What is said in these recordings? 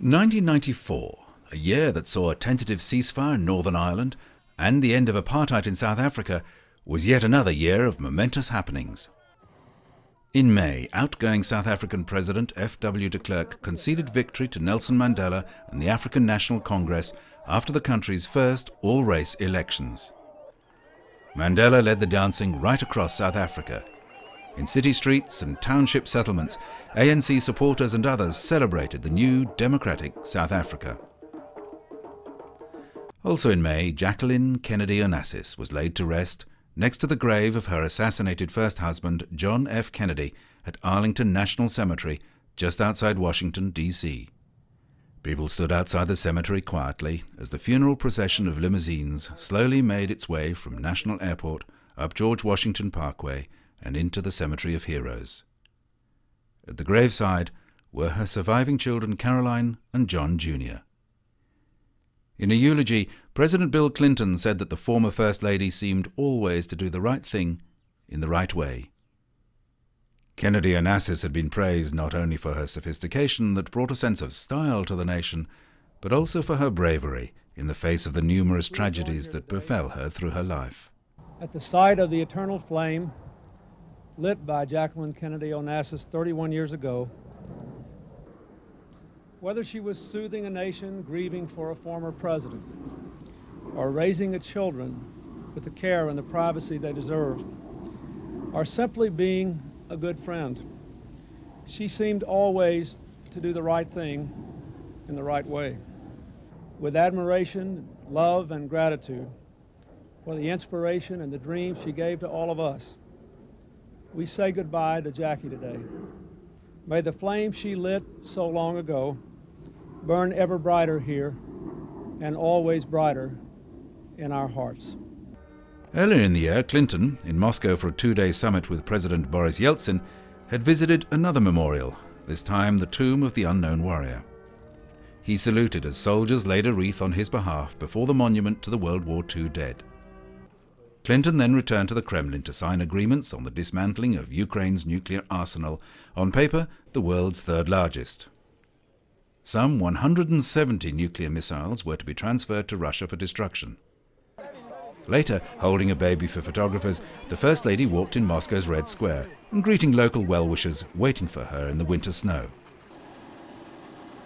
1994, a year that saw a tentative ceasefire in Northern Ireland and the end of apartheid in South Africa, was yet another year of momentous happenings. In May, outgoing South African President F.W. de Klerk conceded victory to Nelson Mandela and the African National Congress after the country's first all-race elections. Mandela led the dancing right across South Africa. In city streets and township settlements, ANC supporters and others celebrated the new democratic South Africa. Also in May, Jacqueline Kennedy Onassis was laid to rest next to the grave of her assassinated first husband, John F. Kennedy, at Arlington National Cemetery, just outside Washington, D.C. People stood outside the cemetery quietly as the funeral procession of limousines slowly made its way from National Airport up George Washington Parkway and into the Cemetery of Heroes. At the graveside were her surviving children Caroline and John Jr. In a eulogy, President Bill Clinton said that the former First Lady seemed always to do the right thing in the right way. Kennedy Onassis had been praised not only for her sophistication that brought a sense of style to the nation, but also for her bravery in the face of the numerous tragedies that befell her through her life. At the site of the eternal flame lit by Jacqueline Kennedy Onassis 31 years ago, whether she was soothing a nation grieving for a former president or raising its children with the care and the privacy they deserve, or simply being a good friend, she seemed always to do the right thing in the right way. With admiration, love, and gratitude for the inspiration and the dreams she gave to all of us, we say goodbye to Jackie today. May the flame she lit so long ago burn ever brighter here and always brighter in our hearts. Earlier in the year, Clinton, in Moscow for a two-day summit with President Boris Yeltsin, had visited another memorial, this time the tomb of the unknown warrior. He saluted as soldiers laid a wreath on his behalf before the monument to the World War II dead. Clinton then returned to the Kremlin to sign agreements on the dismantling of Ukraine's nuclear arsenal, on paper the world's third largest. Some 170 nuclear missiles were to be transferred to Russia for destruction. Later, holding a baby for photographers, the First Lady walked in Moscow's Red Square and greeting local well-wishers waiting for her in the winter snow.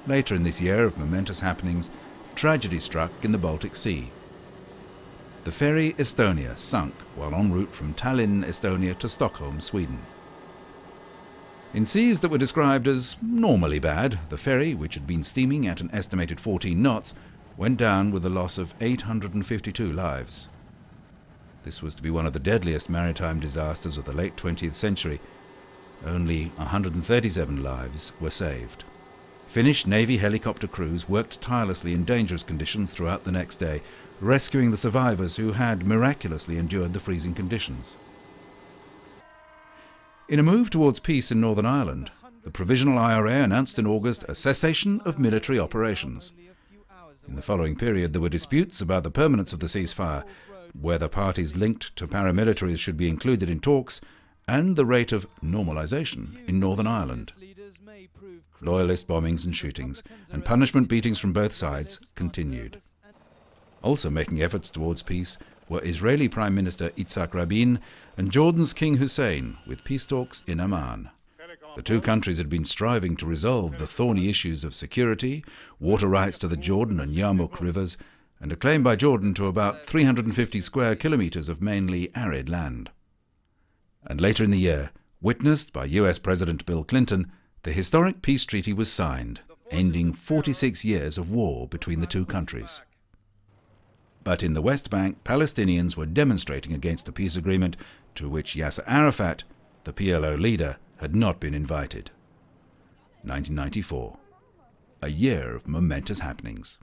Later in this year of momentous happenings, tragedy struck in the Baltic Sea. The ferry Estonia sunk while en route from Tallinn, Estonia to Stockholm, Sweden. In seas that were described as normally bad, the ferry, which had been steaming at an estimated 14 knots, went down with the loss of 852 lives. This was to be one of the deadliest maritime disasters of the late 20th century. Only 137 lives were saved. Finnish Navy helicopter crews worked tirelessly in dangerous conditions throughout the next day, rescuing the survivors who had miraculously endured the freezing conditions. In a move towards peace in Northern Ireland, the Provisional IRA announced in August a cessation of military operations. In the following period, there were disputes about the permanence of the ceasefire, whether parties linked to paramilitaries should be included in talks, and the rate of normalization in Northern Ireland. Loyalist bombings and shootings, and punishment beatings from both sides continued. Also making efforts towards peace were Israeli Prime Minister Yitzhak Rabin and Jordan's King Hussein, with peace talks in Amman. The two countries had been striving to resolve the thorny issues of security, water rights to the Jordan and Yarmouk rivers, and a claim by Jordan to about 350 square kilometers of mainly arid land. And later in the year, witnessed by US President Bill Clinton, the historic peace treaty was signed, ending 46 years of war between the two countries. But in the West Bank, Palestinians were demonstrating against the peace agreement, to which Yasser Arafat, the PLO leader, had not been invited. 1994. A year of momentous happenings.